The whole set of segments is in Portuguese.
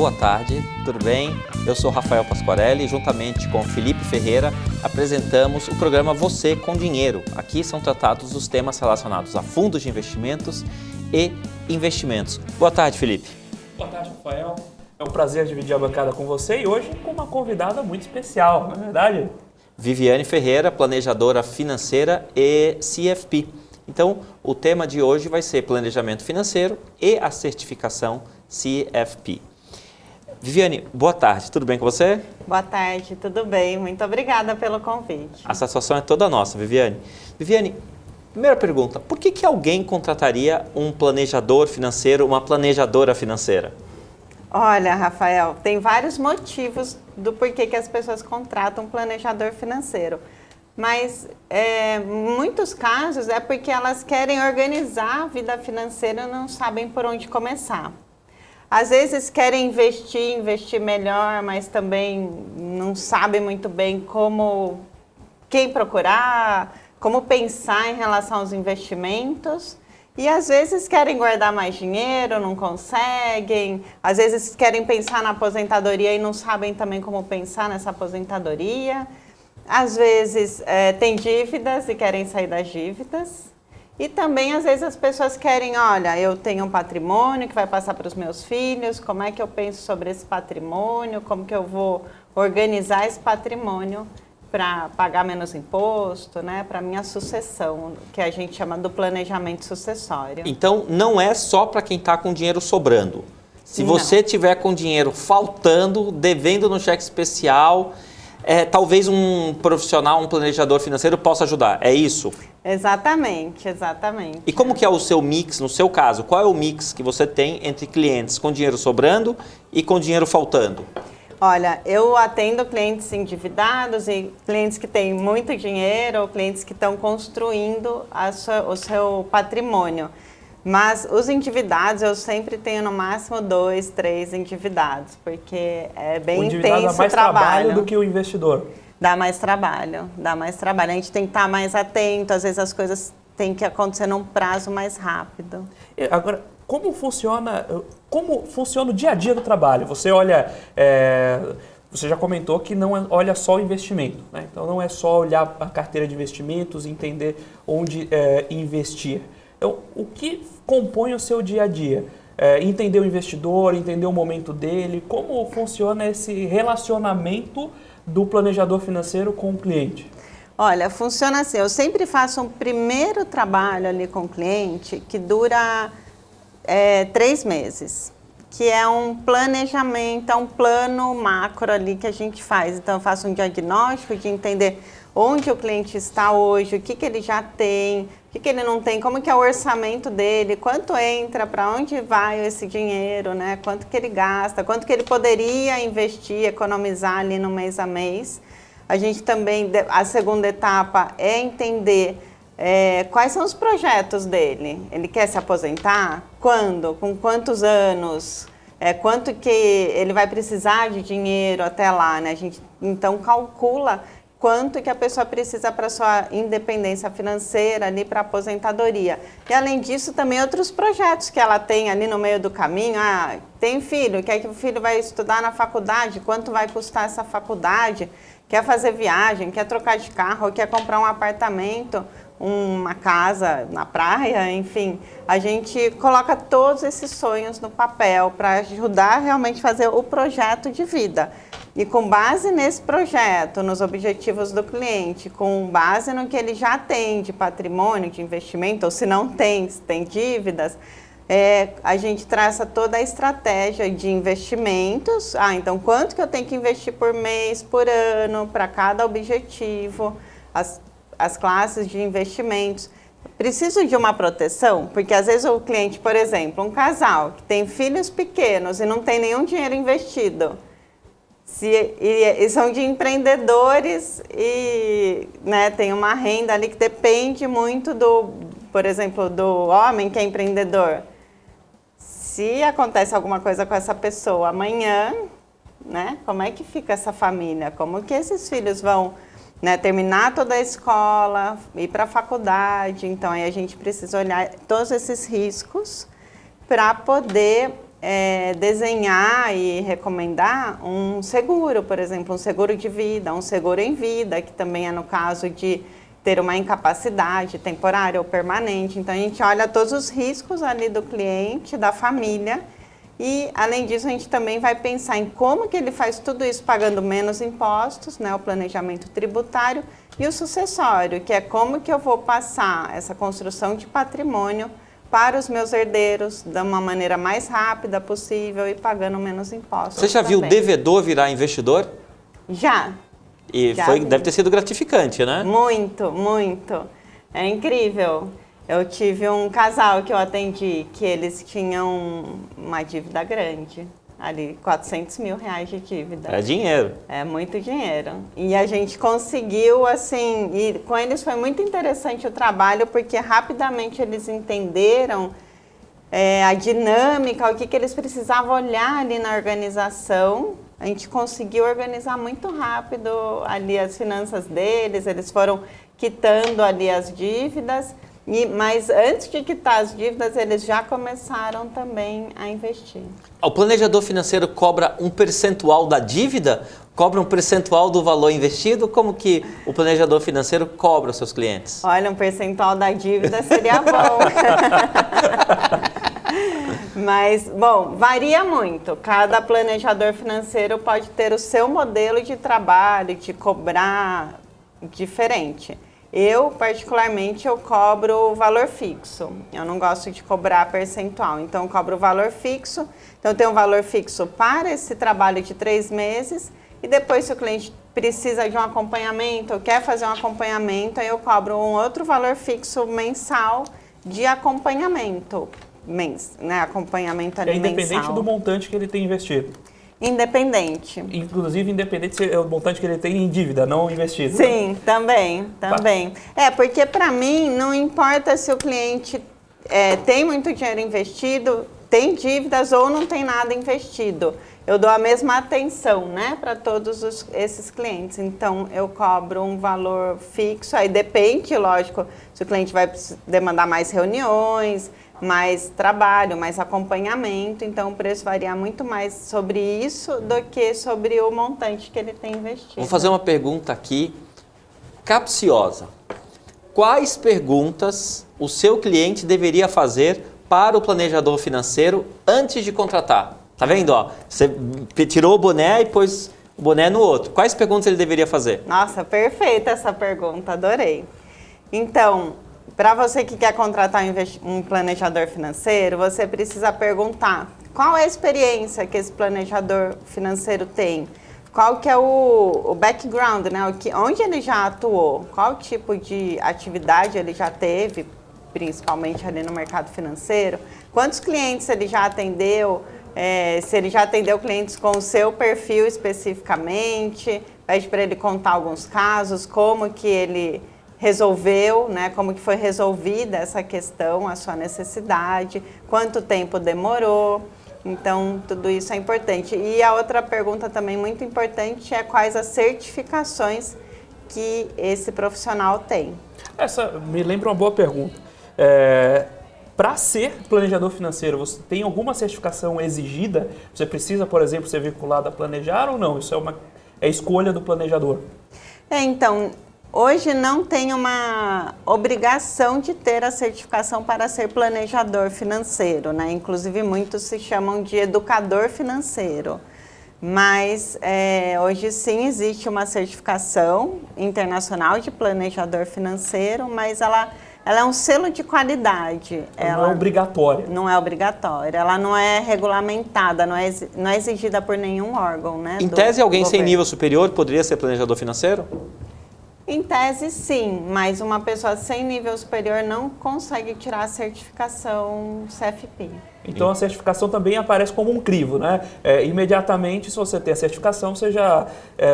boa tarde, tudo bem? Eu sou Rafael Pasquarelli e juntamente com Felipe Ferreira apresentamos o programa Você com Dinheiro. Aqui são tratados os temas relacionados a fundos de investimentos e investimentos. Boa tarde, Felipe. Boa tarde, Rafael. É um prazer dividir a bancada com você e hoje com uma convidada muito especial, não é verdade? Viviane Ferreira, planejadora financeira e CFP. Então, o tema de hoje vai ser planejamento financeiro e a certificação CFP. Viviane, boa tarde, tudo bem com você? Boa tarde, tudo bem? Muito obrigada pelo convite. A satisfação é toda nossa, Viviane. Viviane, primeira pergunta, por que alguém contrataria um planejador financeiro, uma planejadora financeira? Olha, Rafael, tem vários motivos do porquê que as pessoas contratam um planejador financeiro. Mas, em muitos casos, é porque elas querem organizar a vida financeira e não sabem por onde começar. Às vezes querem investir melhor, mas também não sabem muito bem quem procurar, como pensar em relação aos investimentos. E às vezes querem guardar mais dinheiro, não conseguem. Às vezes querem pensar na aposentadoria e não sabem também como pensar nessa aposentadoria. Às vezes têm dívidas e querem sair das dívidas. E também, às vezes, as pessoas querem, olha, eu tenho um patrimônio que vai passar para os meus filhos, como é que eu penso sobre esse patrimônio, como que eu vou organizar esse patrimônio para pagar menos imposto, né, para a minha sucessão, que a gente chama do planejamento sucessório. Então, não é só para quem está com dinheiro sobrando. Se você tiver com dinheiro faltando, devendo no cheque especial, talvez um profissional, um planejador financeiro possa ajudar, é isso? Exatamente, exatamente. E como que é o seu mix, no seu caso? Qual é o mix que você tem entre clientes com dinheiro sobrando e com dinheiro faltando? Olha, eu atendo clientes endividados e clientes que têm muito dinheiro ou clientes que estão construindo o seu patrimônio. Mas os endividados, eu sempre tenho no máximo 2, 3 endividados, porque é bem intenso o trabalho. O endividado dá mais trabalho do que o investidor. Dá mais trabalho, dá mais trabalho. A gente tem que estar mais atento, às vezes as coisas têm que acontecer num prazo mais rápido. Agora, como funciona o dia a dia do trabalho? Você olha, você já comentou que não olha só o investimento, né? Então não é só olhar a carteira de investimentos e entender onde investir. Então, o que compõe o seu dia a dia? Entender o investidor, entender o momento dele, como funciona esse relacionamento do planejador financeiro com o cliente? Olha, funciona assim, eu sempre faço um primeiro trabalho ali com o cliente que dura 3 meses, que é um planejamento, é um plano macro ali que a gente faz. Então, eu faço um diagnóstico de entender onde o cliente está hoje, o que ele já tem, o que ele não tem, como que é o orçamento dele, quanto entra, para onde vai esse dinheiro, né? Quanto que ele gasta, quanto que ele poderia investir, economizar ali no mês a mês. A gente também, a segunda etapa é entender quais são os projetos dele. Ele quer se aposentar? Quando? Com quantos anos? Quanto que ele vai precisar de dinheiro até lá, né? A gente então calcula quanto que a pessoa precisa para sua independência financeira ali para aposentadoria. E além disso, também outros projetos que ela tem ali no meio do caminho. Tem filho, quer que o filho vai estudar na faculdade, quanto vai custar essa faculdade? Quer fazer viagem, quer trocar de carro, quer comprar um apartamento, uma casa na praia, enfim. A gente coloca todos esses sonhos no papel para ajudar realmente a fazer o projeto de vida. E com base nesse projeto, nos objetivos do cliente, com base no que ele já tem de patrimônio, de investimento, ou se não tem, se tem dívidas, a gente traça toda a estratégia de investimentos. Então, quanto que eu tenho que investir por mês, por ano, para cada objetivo, as classes de investimentos. Preciso de uma proteção? Porque às vezes o cliente, por exemplo, um casal que tem filhos pequenos e não tem nenhum dinheiro investido, e são de empreendedores e, né, tem uma renda ali que depende muito por exemplo, do homem que é empreendedor. Se acontece alguma coisa com essa pessoa amanhã, né, como é que fica essa família? Como que esses filhos vão, né, terminar toda a escola, ir para a faculdade? Então, aí a gente precisa olhar todos esses riscos para poder desenhar e recomendar um seguro, por exemplo, um seguro de vida, um seguro em vida, que também é no caso de ter uma incapacidade temporária ou permanente. Então, a gente olha todos os riscos ali do cliente, da família, e, além disso, a gente também vai pensar em como que ele faz tudo isso pagando menos impostos, né, o planejamento tributário, e o sucessório, que é como que eu vou passar essa construção de patrimônio para os meus herdeiros de uma maneira mais rápida possível e pagando menos impostos. Você já viu devedor virar investidor? Já. E deve ter sido gratificante, né? Muito, muito. É incrível. Eu tive um casal que eu atendi que eles tinham uma dívida grande. Ali, 400 mil reais de dívida. É dinheiro. É muito dinheiro. E a gente conseguiu, assim, e com eles foi muito interessante o trabalho, porque rapidamente eles entenderam a dinâmica, o que eles precisavam olhar ali na organização. A gente conseguiu organizar muito rápido ali as finanças deles, eles foram quitando ali as dívidas. Mas antes de quitar as dívidas, eles já começaram também a investir. O planejador financeiro cobra um percentual da dívida? Cobra um percentual do valor investido? Como que o planejador financeiro cobra os seus clientes? Olha, um percentual da dívida seria bom. Mas, bom, varia muito. Cada planejador financeiro pode ter o seu modelo de trabalho, de cobrar diferente. Eu, particularmente, eu cobro o valor fixo. Eu não gosto de cobrar percentual. Então, eu cobro o valor fixo. Então, eu tenho um valor fixo para esse trabalho de 3 meses. E depois, se o cliente precisa de um acompanhamento ou quer fazer um acompanhamento, aí eu cobro um outro valor fixo mensal de acompanhamento. Acompanhamento ali mensal. Independente do montante que ele tem investido. Independente. Inclusive, independente se é o montante que ele tem em dívida, não investido. Sim, também. Porque para mim, não importa se o cliente tem muito dinheiro investido, tem dívidas ou não tem nada investido. Eu dou a mesma atenção, né, para todos esses clientes. Então, eu cobro um valor fixo, aí depende, lógico, se o cliente vai demandar mais reuniões, mais trabalho, mais acompanhamento, então o preço varia muito mais sobre isso do que sobre o montante que ele tem investido. Vou fazer uma pergunta aqui capciosa. Quais perguntas o seu cliente deveria fazer para o planejador financeiro antes de contratar? Tá vendo? Ó, você tirou o boné e pôs o boné no outro. Quais perguntas ele deveria fazer? Nossa, perfeita essa pergunta, adorei. Então, para você que quer contratar um planejador financeiro, você precisa perguntar qual é a experiência que esse planejador financeiro tem, qual que é o background, né? Onde ele já atuou, qual tipo de atividade ele já teve, principalmente ali no mercado financeiro, quantos clientes ele já atendeu, se ele já atendeu clientes com o seu perfil especificamente, pede para ele contar alguns casos, como que ele resolveu, né, como que foi resolvida essa questão, a sua necessidade, quanto tempo demorou. Então, tudo isso é importante. E a outra pergunta também muito importante é quais as certificações que esse profissional tem. Essa me lembra uma boa pergunta. Para ser planejador financeiro, você tem alguma certificação exigida? Você precisa, por exemplo, ser vinculado a planejar ou não? Isso é escolha do planejador? Então, hoje não tem uma obrigação de ter a certificação para ser planejador financeiro, né? Inclusive, muitos se chamam de educador financeiro. Mas hoje sim existe uma certificação internacional de planejador financeiro, mas ela é um selo de qualidade. Ela não é obrigatória. Não é obrigatória. Ela não é regulamentada, não é exigida por nenhum órgão, né? Em tese, alguém sem nível superior poderia ser planejador financeiro? Em tese, sim, mas uma pessoa sem nível superior não consegue tirar a certificação CFP. Então, a certificação também aparece como um crivo, né? Imediatamente, se você tem a certificação, você já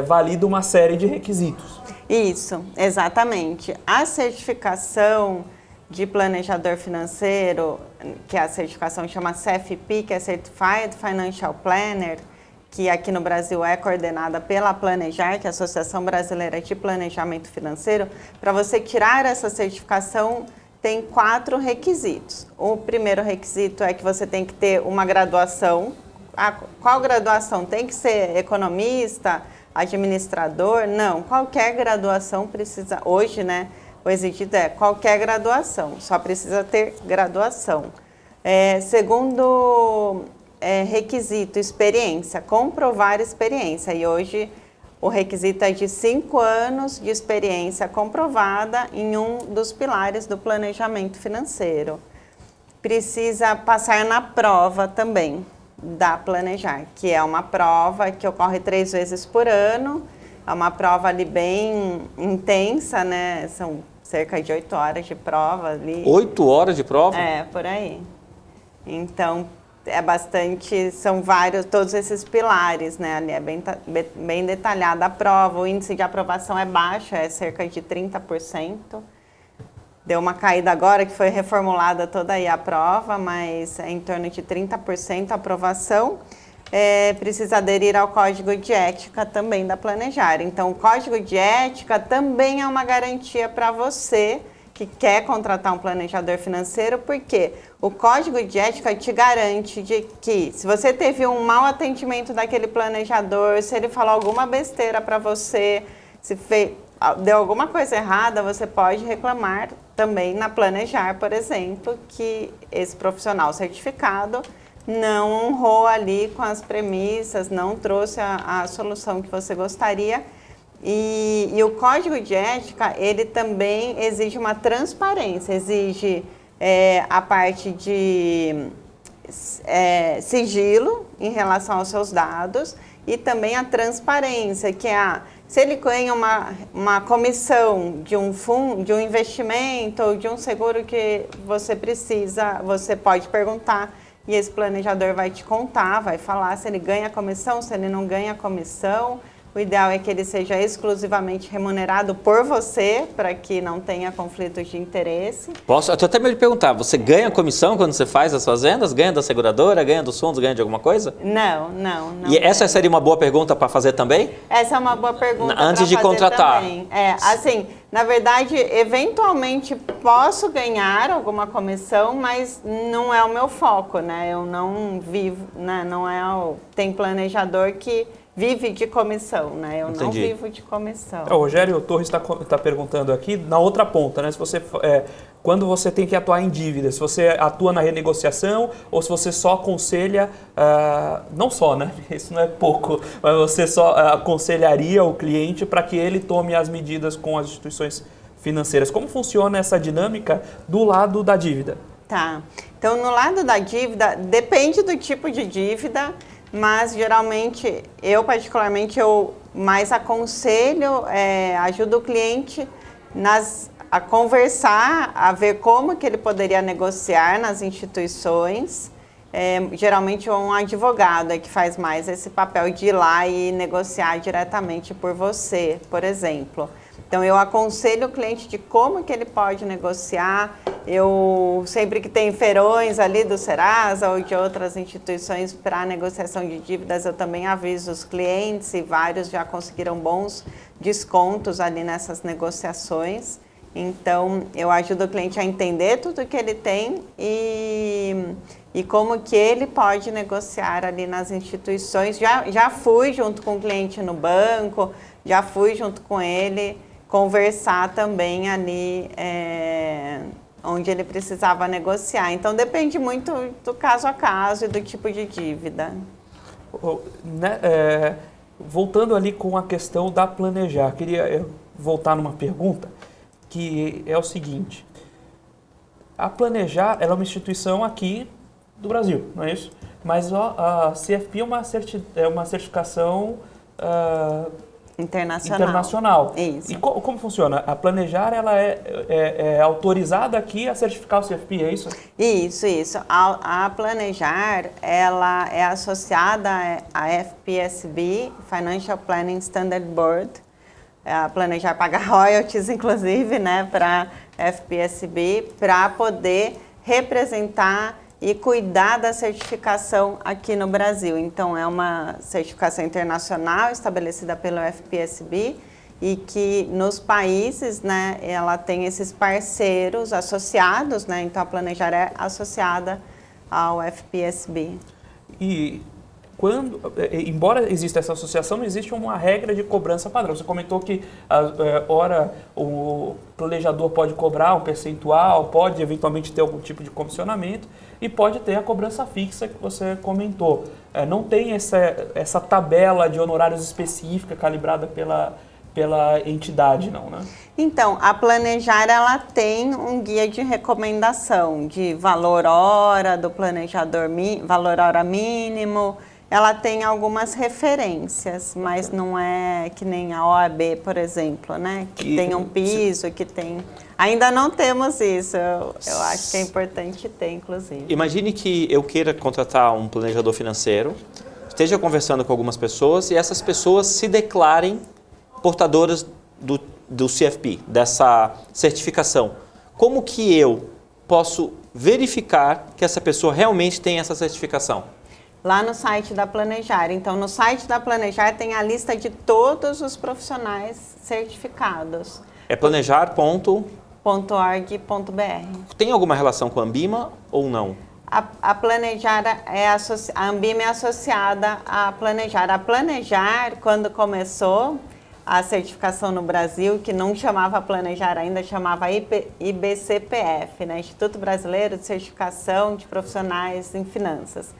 valida uma série de requisitos. Isso, exatamente. A certificação de planejador financeiro, que a certificação chama CFP, que é Certified Financial Planner, que aqui no Brasil é coordenada pela Planejar, que é a Associação Brasileira de Planejamento Financeiro. Para você tirar essa certificação, tem 4 requisitos. O primeiro requisito é que você tem que ter uma graduação. Qual graduação? Tem que ser economista, administrador? Não, qualquer graduação precisa, hoje, né, o exigido é qualquer graduação, só precisa ter graduação. Segundo requisito, experiência, comprovar experiência, e hoje o requisito é de 5 anos de experiência comprovada em um dos pilares do planejamento financeiro. Precisa passar na prova também da Planejar, que é uma prova que ocorre 3 vezes por ano. É uma prova ali bem intensa, né? São cerca de 8 horas de prova ali. 8 horas de prova? Por aí. Então, é bastante, são vários, todos esses pilares, né? Ali é bem detalhada a prova, o índice de aprovação é baixo, é cerca de 30%. Deu uma caída agora que foi reformulada toda aí a prova, mas é em torno de 30% a aprovação. Precisa aderir ao Código de Ética também da Planejar. Então, o Código de Ética também é uma garantia para você que quer contratar um planejador financeiro, porque o Código de Ética te garante de que se você teve um mau atendimento daquele planejador, se ele falou alguma besteira para você, se deu alguma coisa errada, você pode reclamar também na Planejar, por exemplo, que esse profissional certificado não honrou ali com as premissas, não trouxe a solução que você gostaria. E o Código de Ética, ele também exige uma transparência, exige a parte de sigilo em relação aos seus dados e também a transparência, que é se ele ganha uma comissão de um fundo, de um investimento ou de um seguro que você precisa, você pode perguntar e esse planejador vai te contar, vai falar se ele ganha comissão, se ele não ganha comissão. O ideal é que ele seja exclusivamente remunerado por você, para que não tenha conflitos de interesse. Posso até me perguntar, você ganha comissão quando você faz as fazendas? Ganha da seguradora, ganha dos fundos, ganha de alguma coisa? Não. E essa seria uma boa pergunta para fazer também? Essa é uma boa pergunta antes de contratar. Também. Assim, na verdade, eventualmente posso ganhar alguma comissão, mas não é o meu foco, né? Eu não vivo, né? Tem planejador que vive de comissão, né? Eu não vivo de comissão. O Rogério Torres está perguntando aqui na outra ponta, né? Se você, quando você tem que atuar em dívida, se você atua na renegociação ou se você só aconselha, não só, né? Isso não é pouco, mas você só aconselharia o cliente para que ele tome as medidas com as instituições financeiras. Como funciona essa dinâmica do lado da dívida? Tá. Então, no lado da dívida, depende do tipo de dívida, mas geralmente, eu particularmente, eu mais aconselho, ajudo o cliente a conversar, a ver como que ele poderia negociar nas instituições. Geralmente um advogado é que faz mais esse papel de ir lá e negociar diretamente por você, por exemplo. Então, eu aconselho o cliente de como que ele pode negociar. Eu, sempre que tem feirões ali do Serasa ou de outras instituições para negociação de dívidas, eu também aviso os clientes e vários já conseguiram bons descontos ali nessas negociações. Então, eu ajudo o cliente a entender tudo que ele tem e como que ele pode negociar ali nas instituições. Já fui junto com o cliente no banco, já fui junto com ele conversar também ali onde ele precisava negociar. Então, depende muito do caso a caso e do tipo de dívida. Voltando ali com a questão da Planejar, queria voltar numa pergunta que é o seguinte. A Planejar ela é uma instituição aqui do Brasil, não é isso? Mas a CFP é uma certificação internacional. Isso. E como funciona? A Planejar ela é autorizada aqui a certificar o CFP, é isso? Isso. A Planejar ela é associada à FPSB, Financial Planning Standard Board. A Planejar paga royalties, inclusive, né, para a FPSB, para poder representar e cuidar da certificação aqui no Brasil. Então, é uma certificação internacional estabelecida pelo FPSB e que nos países, né, ela tem esses parceiros associados, né, então a Planejar é associada ao FPSB. E embora exista essa associação, não existe uma regra de cobrança padrão. Você comentou que, ora, o planejador pode cobrar um percentual, pode eventualmente ter algum tipo de comissionamento e pode ter a cobrança fixa que você comentou. Não tem essa tabela de honorários específica calibrada pela entidade, não, né? Então, a Planejar, ela tem um guia de recomendação de valor hora do planejador, valor hora mínimo. Ela tem algumas referências, mas não é que nem a OAB, por exemplo, né? Que tem um piso, que tem... Ainda não temos isso, eu acho que é importante ter, inclusive. Imagine que eu queira contratar um planejador financeiro, esteja conversando com algumas pessoas e essas pessoas se declarem portadoras do CFP, dessa certificação. Como que eu posso verificar que essa pessoa realmente tem essa certificação? Lá no site da Planejar. Então, no site da Planejar tem a lista de todos os profissionais certificados. É planejar.org.br. Tem alguma relação com a Ambima ou não? A Planejar a Ambima é associada à Planejar. A Planejar, quando começou a certificação no Brasil, que não chamava Planejar ainda, chamava IBCPF, né? Instituto Brasileiro de Certificação de Profissionais em Finanças.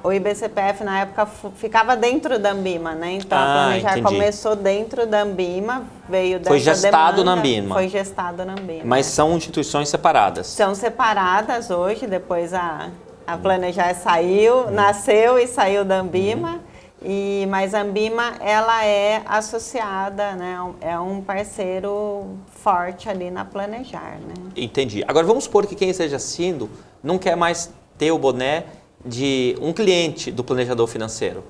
O IBCPF, na época, ficava dentro da Ambima, né? Então, a Planejar começou dentro da Ambima, veio dessa Foi gestado demanda, na Ambima. Foi gestado na Ambima. Mas são instituições separadas? São separadas hoje, depois a Planejar saiu, nasceu e saiu da Ambima, mas a Ambima, ela é associada, né? É um parceiro forte ali na Planejar, né? Entendi. Agora, vamos supor que quem esteja assistindo não quer mais ter o boné de um cliente do planejador financeiro.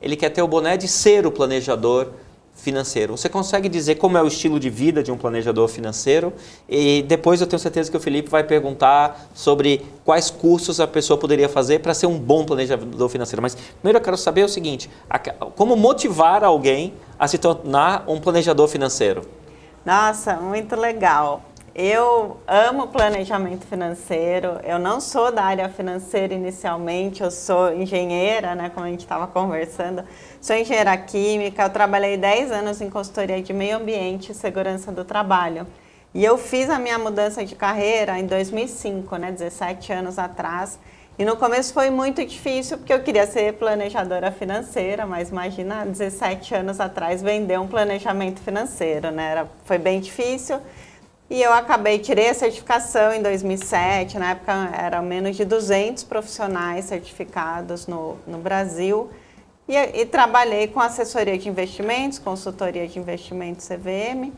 Ele quer ter o boné de ser o planejador financeiro. Você consegue dizer como é o estilo de vida de um planejador financeiro? E depois eu tenho certeza que o Felipe vai perguntar sobre quais cursos a pessoa poderia fazer para ser um bom planejador financeiro. Mas primeiro eu quero saber o seguinte, como motivar alguém a se tornar um planejador financeiro? Nossa, muito legal. Eu amo planejamento financeiro, eu não sou da área financeira inicialmente, eu sou engenheira, né, como a gente estava conversando, sou engenheira química, eu trabalhei 10 anos em consultoria de meio ambiente e segurança do trabalho. E eu fiz a minha mudança de carreira em 2005, né, 17 anos atrás, e no começo foi muito difícil porque eu queria ser planejadora financeira, mas imagina, 17 anos atrás vender um planejamento financeiro, né, foi bem difícil. E eu tirei a certificação em 2007, na época eram menos de 200 profissionais certificados no Brasil. E trabalhei com assessoria de investimentos, consultoria de investimentos CVM.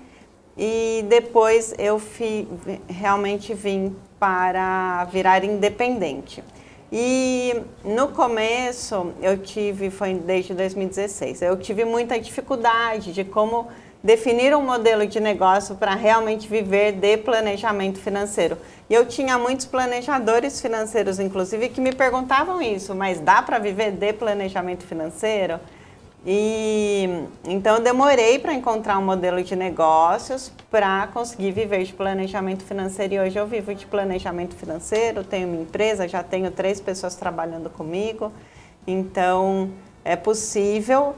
E depois eu realmente vim para virar independente. E no começo, foi desde 2016, eu tive muita dificuldade de como definir um modelo de negócio para realmente viver de planejamento financeiro. E eu tinha muitos planejadores financeiros, inclusive, que me perguntavam isso, mas dá para viver de planejamento financeiro? E então eu demorei para encontrar um modelo de negócios para conseguir viver de planejamento financeiro. E hoje eu vivo de planejamento financeiro, tenho minha empresa, já tenho 3 pessoas trabalhando comigo. Então é possível.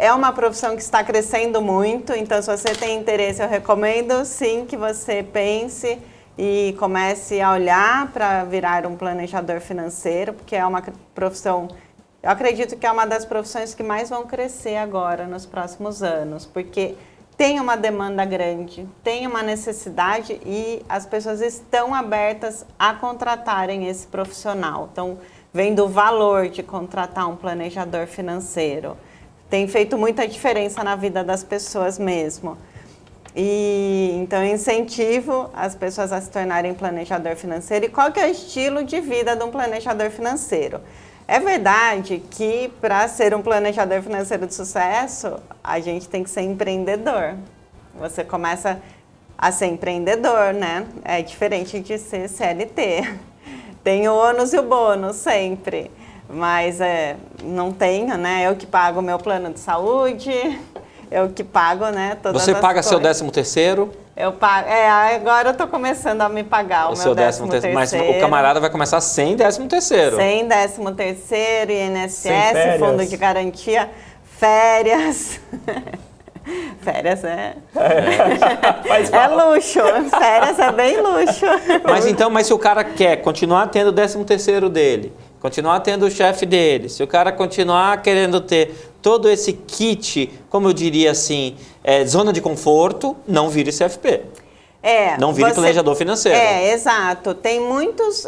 É uma profissão que está crescendo muito, então se você tem interesse, eu recomendo sim que você pense e comece a olhar para virar um planejador financeiro, porque é uma profissão, eu acredito que é uma das profissões que mais vão crescer agora, nos próximos anos, porque tem uma demanda grande, tem uma necessidade e as pessoas estão abertas a contratarem esse profissional. Então, vendo o valor de contratar um planejador financeiro. Tem feito muita diferença na vida das pessoas mesmo. E então eu incentivo as pessoas a se tornarem planejador financeiro. E qual que é o estilo de vida de um planejador financeiro? É verdade que para ser um planejador financeiro de sucesso, a gente tem que ser empreendedor. Você começa a ser empreendedor, né? É diferente de ser CLT. Tem o ônus e o bônus sempre. Mas não tenho, né? Eu que pago o meu plano de saúde, eu que pago, né? Todas Você as paga seu coisas. 13º? Eu pago. Agora eu tô começando a me pagar o meu 13º. Mas o camarada vai começar sem 13º. Sem 13º, INSS, férias. fundo de garantia, férias. Férias é luxo. Férias é bem luxo. Mas se o cara quer continuar tendo o 13º dele, continuar tendo o chefe dele, se o cara continuar querendo ter todo esse kit, como eu diria assim, zona de conforto, não vire CFP. Não vire planejador financeiro. Exato. Tem muitos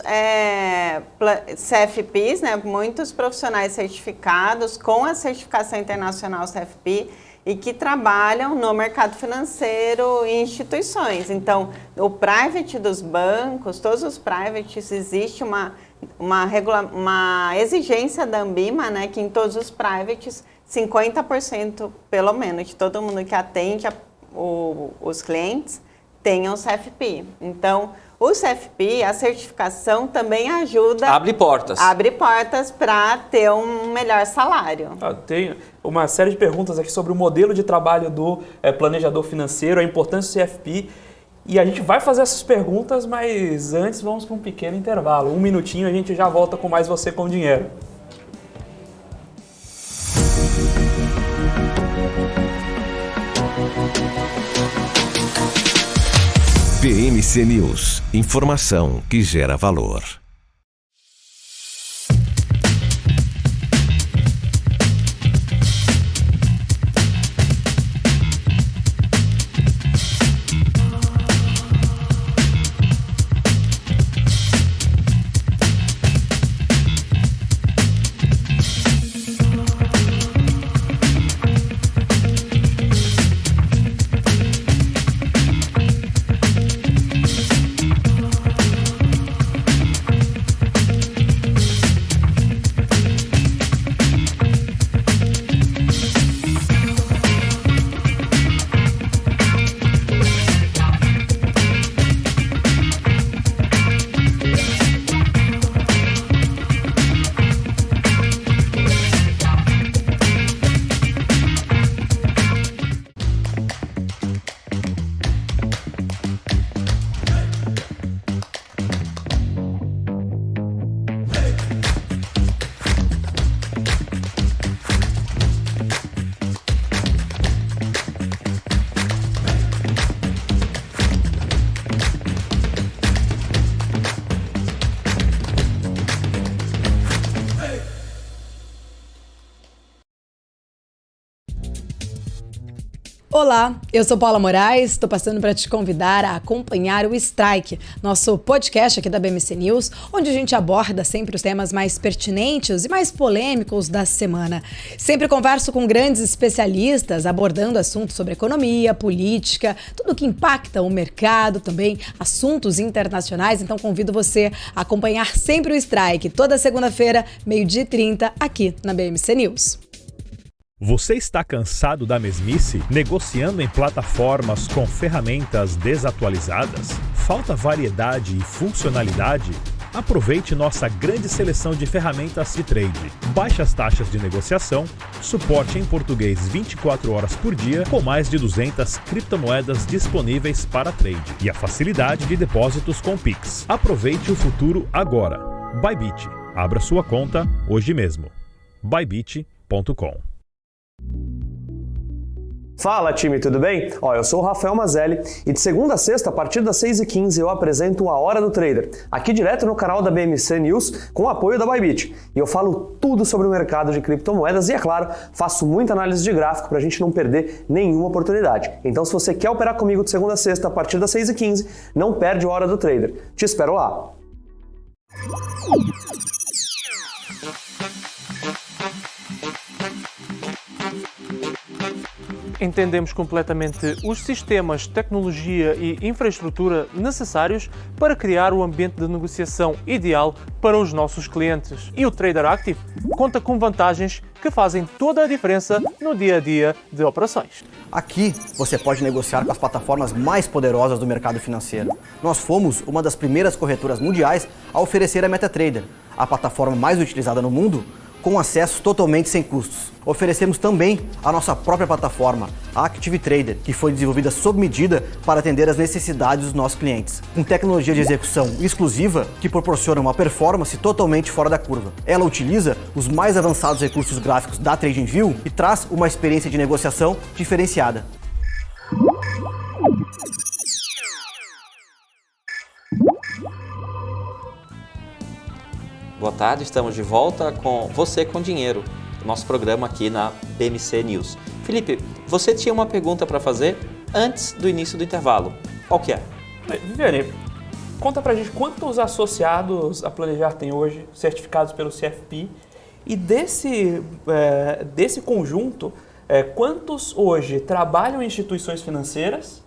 CFPs, né, muitos profissionais certificados com a certificação internacional CFP e que trabalham no mercado financeiro e instituições. Então, o private dos bancos, todos os privates, existe uma exigência da Anbima, né, que em todos os privates, 50% pelo menos de todo mundo que atende os clientes tenham CFP. Então, o CFP, a certificação também ajuda... Abre portas. Abre portas para ter um melhor salário. Tem uma série de perguntas aqui sobre o modelo de trabalho do planejador financeiro, a importância do CFP. E a gente vai fazer essas perguntas, mas antes vamos para um pequeno intervalo. 1 minutinho, a gente já volta com mais Você com Dinheiro. BMC News, informação que gera valor. Olá, eu sou Paula Moraes, estou passando para te convidar a acompanhar o Strike, nosso podcast aqui da BMC News, onde a gente aborda sempre os temas mais pertinentes e mais polêmicos da semana. Sempre converso com grandes especialistas, abordando assuntos sobre economia, política, tudo que impacta o mercado, também assuntos internacionais, então convido você a acompanhar sempre o Strike, toda segunda-feira, 12h30, aqui na BMC News. Você está cansado da mesmice? Negociando em plataformas com ferramentas desatualizadas? Falta variedade e funcionalidade? Aproveite nossa grande seleção de ferramentas de trade. Baixas taxas de negociação, suporte em português 24 horas por dia, com mais de 200 criptomoedas disponíveis para trade e a facilidade de depósitos com Pix. Aproveite o futuro agora. Bybit. Abra sua conta hoje mesmo. Bybit.com. Fala time, tudo bem? Eu sou o Rafael Mazelli e de segunda a sexta, a partir das 6h15, eu apresento a Hora do Trader, aqui direto no canal da BMC News, com o apoio da Bybit. E eu falo tudo sobre o mercado de criptomoedas e, é claro, faço muita análise de gráfico para a gente não perder nenhuma oportunidade. Então, se você quer operar comigo de segunda a sexta, a partir das 6h15, não perde a Hora do Trader. Te espero lá! Entendemos completamente os sistemas, tecnologia e infraestrutura necessários para criar o ambiente de negociação ideal para os nossos clientes. E o Trader Active conta com vantagens que fazem toda a diferença no dia a dia de operações. Aqui você pode negociar com as plataformas mais poderosas do mercado financeiro. Nós fomos uma das primeiras corretoras mundiais a oferecer a MetaTrader. a plataforma mais utilizada no mundo, com acesso totalmente sem custos. Oferecemos também a nossa própria plataforma, a Active Trader, que foi desenvolvida sob medida para atender às necessidades dos nossos clientes, com tecnologia de execução exclusiva que proporciona uma performance totalmente fora da curva. Ela utiliza os mais avançados recursos gráficos da TradingView e traz uma experiência de negociação diferenciada. Boa tarde, estamos de volta com Você com Dinheiro, nosso programa aqui na BMC News. Felipe, você tinha uma pergunta para fazer antes do início do intervalo. Qual que é? Viviane, conta pra gente quantos associados a Planejar tem hoje, certificados pelo CFP, e desse conjunto, quantos hoje trabalham em instituições financeiras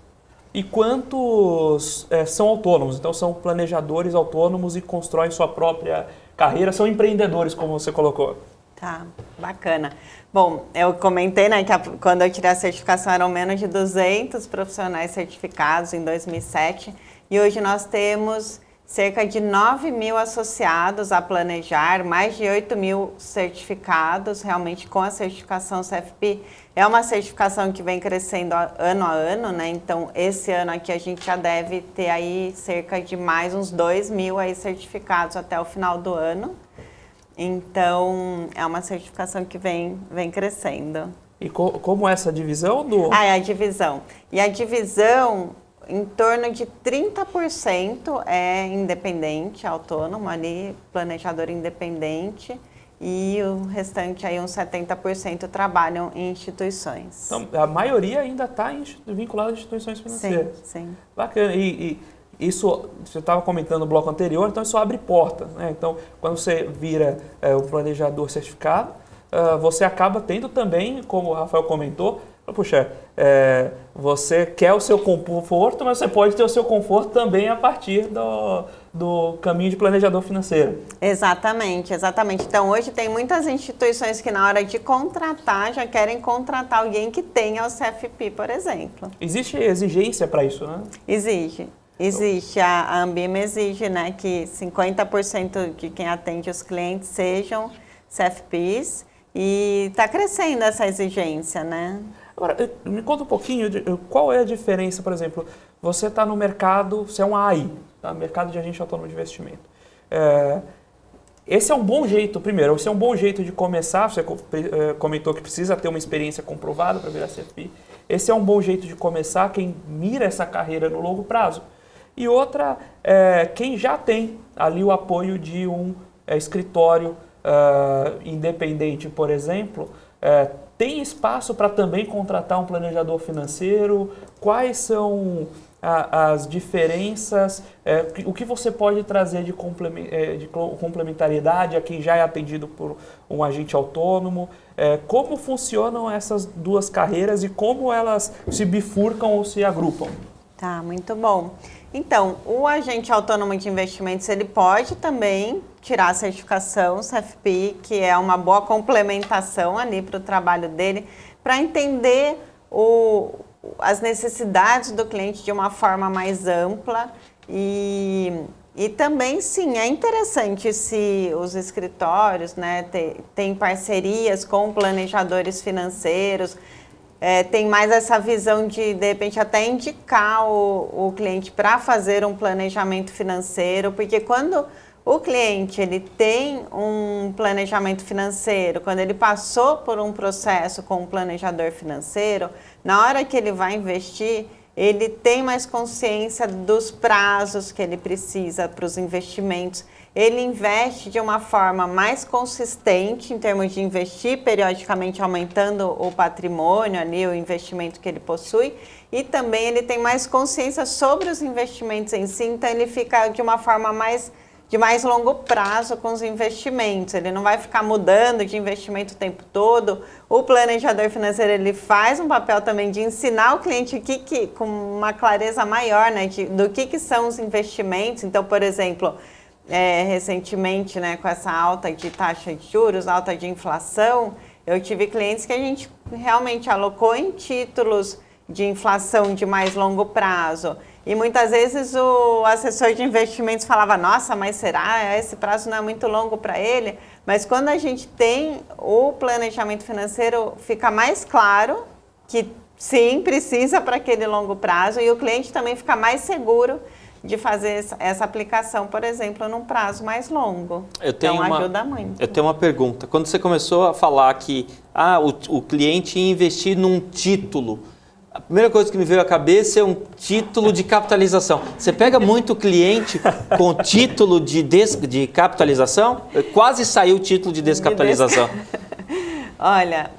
e quantos são autônomos, então são planejadores autônomos e constroem sua própria carreira, são empreendedores, como você colocou. Tá, bacana. Bom, eu comentei, né, que quando eu tirei a certificação eram menos de 200 profissionais certificados em 2007 e hoje nós temos cerca de 9 mil associados a Planejar, mais de 8 mil certificados realmente com a certificação CFP. É uma certificação que vem crescendo ano a ano, né? Então, esse ano aqui a gente já deve ter aí cerca de mais uns 2 mil aí certificados até o final do ano. Então, é uma certificação que vem crescendo. E como essa divisão do... É a divisão. E a divisão, em torno de 30% é independente, autônomo, ali, planejador independente, e o restante, aí uns 70% trabalham em instituições. Então, a maioria ainda está vinculada a instituições financeiras. Sim. Bacana. E isso, você estava comentando no bloco anterior, então isso abre porta, né? Então, quando você vira um planejador certificado, você acaba tendo também, como o Rafael comentou, puxa, você quer o seu conforto, mas você pode ter o seu conforto também a partir do caminho de planejador financeiro. Exatamente. Então, hoje tem muitas instituições que na hora de contratar, já querem contratar alguém que tenha o CFP, por exemplo. Existe exigência para isso, né? Existe. A Ambima exige, né, que 50% de quem atende os clientes sejam CFPs e está crescendo essa exigência, né? Agora, me conta um pouquinho qual é a diferença, por exemplo, você está no mercado, você é um AI, tá? Mercado de agente autônomo de investimento. Esse é um bom jeito, primeiro, esse é um bom jeito de começar, você comentou que precisa ter uma experiência comprovada para virar CFP. Esse é um bom jeito de começar quem mira essa carreira no longo prazo. E outra, quem já tem ali o apoio de um escritório independente, por exemplo, tem espaço para também contratar um planejador financeiro? Quais são as diferenças? O que você pode trazer de complementariedade a quem já é atendido por um agente autônomo? Como funcionam essas duas carreiras e como elas se bifurcam ou se agrupam? Tá, muito bom. Então, o agente autônomo de investimentos, ele pode também tirar a certificação CFP, que é uma boa complementação ali para o trabalho dele, para entender as necessidades do cliente de uma forma mais ampla e também, sim, é interessante se os escritórios, né, têm parcerias com planejadores financeiros, tem mais essa visão de repente, até indicar o cliente para fazer um planejamento financeiro, porque quando o cliente ele tem um planejamento financeiro, quando ele passou por um processo com um planejador financeiro, na hora que ele vai investir, ele tem mais consciência dos prazos que ele precisa para os investimentos. Ele investe de uma forma mais consistente em termos de investir periodicamente, aumentando o patrimônio ali, o investimento que ele possui, e também ele tem mais consciência sobre os investimentos em si, então ele fica de uma forma de mais longo prazo com os investimentos. Ele não vai ficar mudando de investimento o tempo todo. O planejador financeiro, ele faz um papel também de ensinar o cliente com uma clareza maior, né, do que são os investimentos. Então, por exemplo, recentemente, né, com essa alta de taxa de juros, alta de inflação, eu tive clientes que a gente realmente alocou em títulos de inflação de mais longo prazo. E muitas vezes o assessor de investimentos falava, nossa, mas será? Esse prazo não é muito longo para ele? Mas quando a gente tem o planejamento financeiro, fica mais claro que sim, precisa para aquele longo prazo e o cliente também fica mais seguro de fazer essa aplicação, por exemplo, num prazo mais longo. Então ajuda muito. Eu tenho uma pergunta. Quando você começou a falar que o cliente ia investir num título, a primeira coisa que me veio à cabeça é um título de capitalização. Você pega muito cliente com título de capitalização? Quase saiu o título de descapitalização. Olha,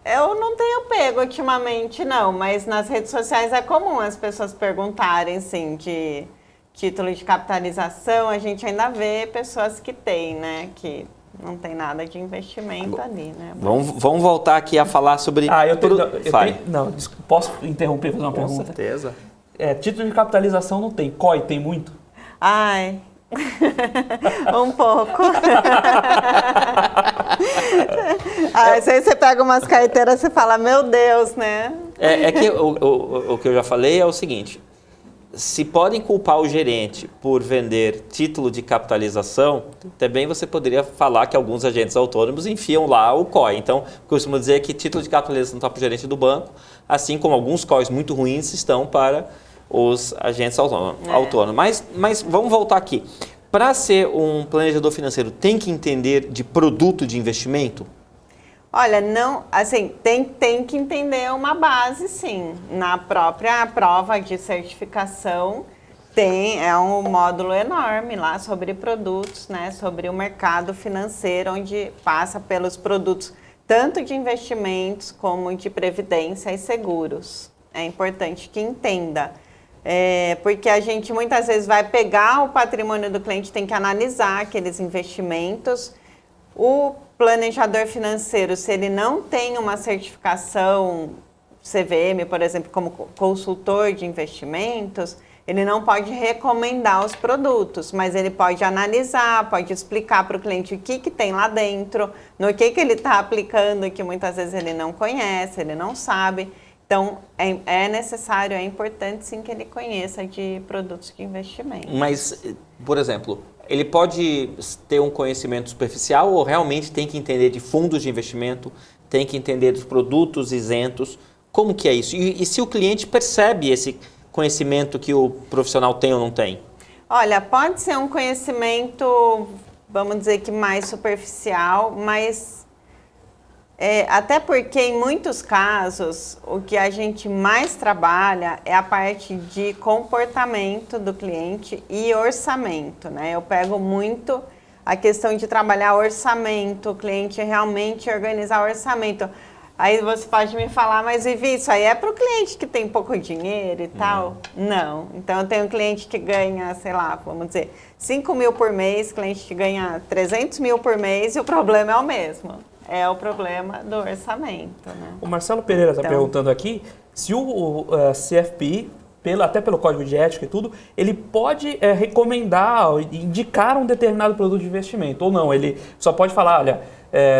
eu não tenho pego ultimamente, não, mas nas redes sociais é comum as pessoas perguntarem, sim, de título de capitalização. A gente ainda vê pessoas que têm, né, que não tem nada de investimento ali, né? Vamos voltar aqui a falar sobre... Posso interromper e fazer uma pergunta? Com certeza. Título de capitalização não tem. COI tem muito? Ai... um pouco. Às vezes você pega umas carteiras e fala, meu Deus, né? É que o que eu já falei é o seguinte, se podem culpar o gerente por vender título de capitalização, também você poderia falar que alguns agentes autônomos enfiam lá o COI. Então, costumo dizer que título de capitalização está para o gerente do banco, assim como alguns COIs muito ruins estão para os agentes autônomos. Mas vamos voltar aqui. Para ser um planejador financeiro, tem que entender de produto de investimento? Olha, não, assim, tem que entender uma base, sim. Na própria prova de certificação é um módulo enorme lá sobre produtos, né? Sobre o mercado financeiro, onde passa pelos produtos tanto de investimentos como de previdência e seguros. É importante que entenda. Porque a gente muitas vezes vai pegar o patrimônio do cliente, tem que analisar aqueles investimentos. O planejador financeiro, se ele não tem uma certificação CVM, por exemplo, como consultor de investimentos, ele não pode recomendar os produtos, mas ele pode analisar, pode explicar para o cliente o que tem lá dentro, no que ele está aplicando, que muitas vezes ele não conhece, ele não sabe. Então, é necessário, é importante sim que ele conheça de produtos de investimento. Mas, por exemplo, ele pode ter um conhecimento superficial ou realmente tem que entender de fundos de investimento, tem que entender dos produtos isentos? Como que é isso? E se o cliente percebe esse conhecimento que o profissional tem ou não tem? Olha, pode ser um conhecimento, vamos dizer que mais superficial, mas... até porque, em muitos casos, o que a gente mais trabalha é a parte de comportamento do cliente e orçamento, né? Eu pego muito a questão de trabalhar orçamento, o cliente realmente organizar orçamento. Aí você pode me falar, mas Vivi, isso aí é para o cliente que tem pouco dinheiro e tal? Não. Então, eu tenho um cliente que ganha, sei lá, vamos dizer, 5 mil por mês, cliente que ganha 300 mil por mês e o problema é o mesmo. É o problema do orçamento, né? O Marcelo Pereira está perguntando aqui se o CFP, até pelo código de ética e tudo, ele pode recomendar, indicar um determinado produto de investimento, ou não, ele só pode falar, olha,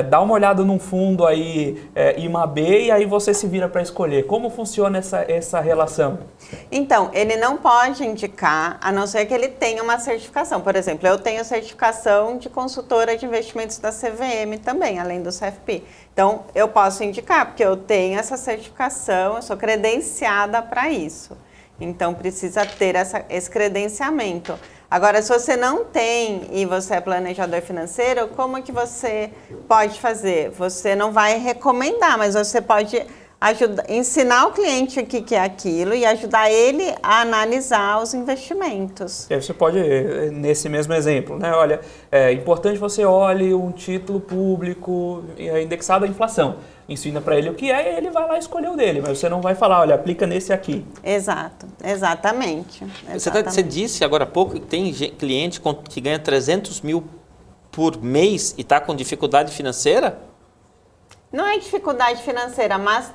dá uma olhada num fundo aí, IMAB, e aí você se vira para escolher. Como funciona essa relação? Então, ele não pode indicar, a não ser que ele tenha uma certificação. Por exemplo, eu tenho certificação de consultora de investimentos da CVM também, além do CFP. Então, eu posso indicar, porque eu tenho essa certificação, eu sou credenciada para isso. Então, precisa ter esse credenciamento. Agora, se você não tem e você é planejador financeiro, como que você pode fazer? Você não vai recomendar, mas você pode ensinar o cliente o que é aquilo e ajudar ele a analisar os investimentos. E aí você pode, nesse mesmo exemplo, né? Olha, é importante você olhe um título público indexado à inflação. Ensina para ele o que é e ele vai lá escolher o dele, mas você não vai falar, olha, aplica nesse aqui. Exato, exatamente. Você disse agora há pouco que tem cliente que ganha 300 mil por mês e está com dificuldade financeira? Não é dificuldade financeira, mas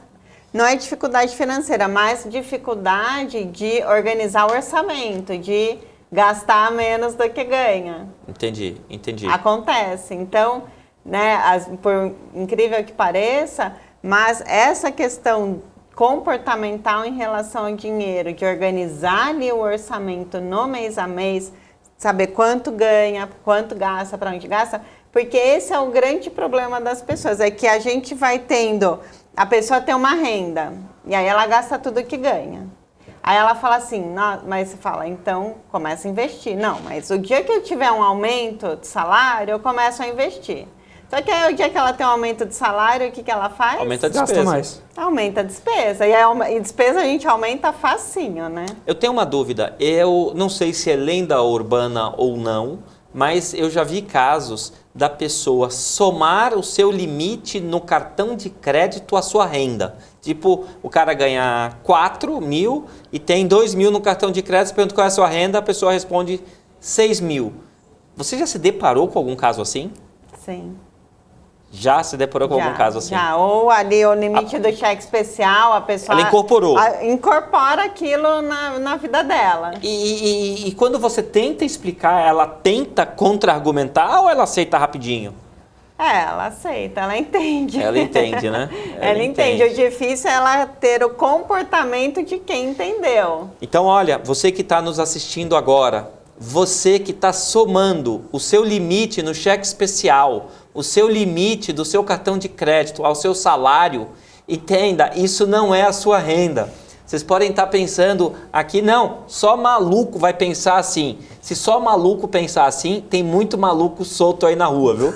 dificuldade de organizar o orçamento, de gastar menos do que ganha. Entendi. Acontece. Então, né, por incrível que pareça, mas essa questão comportamental em relação ao dinheiro, de organizar ali o orçamento no mês a mês, saber quanto ganha, quanto gasta, para onde gasta, porque esse é o grande problema das pessoas, é que a gente vai tendo, a pessoa tem uma renda, e aí ela gasta tudo que ganha. Aí ela fala assim, mas você fala, então começa a investir. Não, mas o dia que eu tiver um aumento de salário, eu começo a investir. Só que aí o dia que ela tem um aumento de salário, o que ela faz? Aumenta a despesa. Gasta mais. Aumenta a despesa. E despesa a gente aumenta facinho, né? Eu tenho uma dúvida, eu não sei se é lenda urbana ou não, mas eu já vi casos da pessoa somar o seu limite no cartão de crédito à sua renda. Tipo, o cara ganha 4 mil e tem 2 mil no cartão de crédito, pergunta qual é a sua renda, a pessoa responde 6 mil. Você já se deparou com algum caso assim? Sim. Já se deparou com algum caso assim? Já, ou ali o limite do cheque especial, a pessoa... Ela incorporou. Incorpora aquilo na vida dela. E quando você tenta explicar, ela tenta contra-argumentar ou ela aceita rapidinho? Ela aceita, ela entende. Ela entende, né? Ela entende. O difícil é ela ter o comportamento de quem entendeu. Então, olha, você que está nos assistindo agora, você que está somando o seu limite no cheque especial, o seu limite do seu cartão de crédito ao seu salário, entenda, isso não é a sua renda. Vocês podem estar pensando aqui, não, só maluco vai pensar assim. Se só maluco pensar assim, tem muito maluco solto aí na rua, viu?